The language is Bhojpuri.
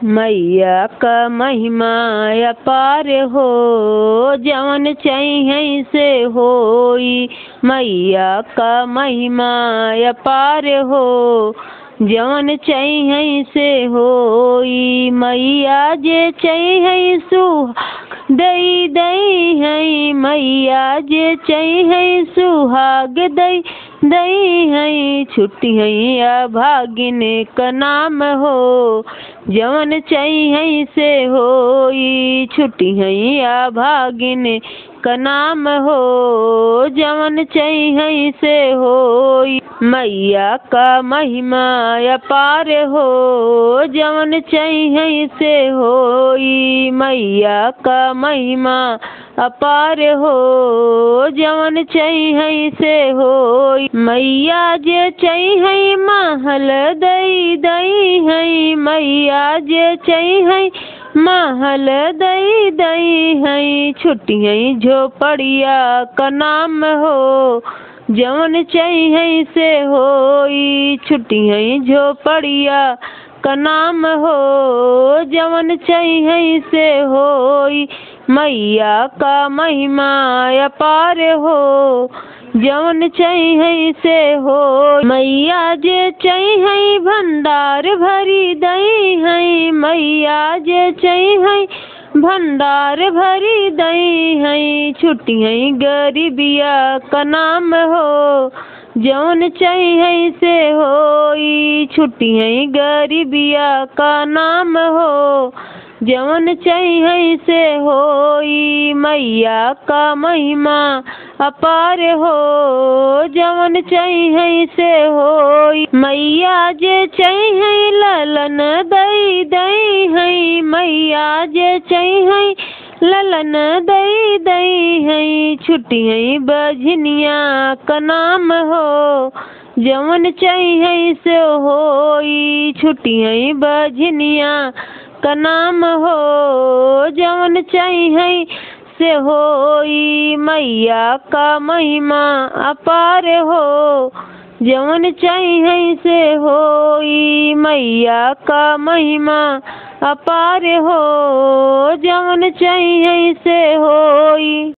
मैया का महिमा अपार हो, जवन चाहिए से होई। मैया का महिमा अपार हो, जवन चाहिए से होई। मैया जे चाहिए सुहाग दई दई है, मैया जे चाहिए सुहाग दई दई है। छुट्टी है या भागिन का नाम हो, जवन चाहिए से होई। छुट्टी है या भागिन का नाम हो, जवन चाहिए से होई। मैया का महिमा अपार हो, जवन चाहिए से होई। मैया का महिमा अपार हो, जवन चाहिए से होई। मैया जे चाहिए महल दई दई है, मैया जे चाहिए महल दई दई है। छुट्टी है झोपड़िया का नाम हो, जवन चाहिए से होई। छुट्टी है झोपड़िया का नाम हो, जवन चाहिए से होई। मैया का महिमा अपार हो, जवन चाहिए से हो। मैया जे चाहिए भंडार भरी दई है, मैया जे चाहिए भंडार भरी दई है। छुट्टी है गरीबिया का नाम हो, जवन चाहिए से होई। छुट्टी है गरीबिया का नाम हो, जवन चाहिए से होई। मैया का महिमा अपार हो, जवन चाहिए से होई। मैया जे चाहिए ललन दई दई है, मैया जे चाहिए ललन दई दई है। छुट्टी है बजनिया का नाम हो, जवन चाहिए से होई। छुट्टी है बजनिया का नाम हो, जवन चाहिए से होई। मैया का महिमा अपार हो, जवन चाहिए से होई। मैया का महिमा अपार हो, जवन चाहिए से होई।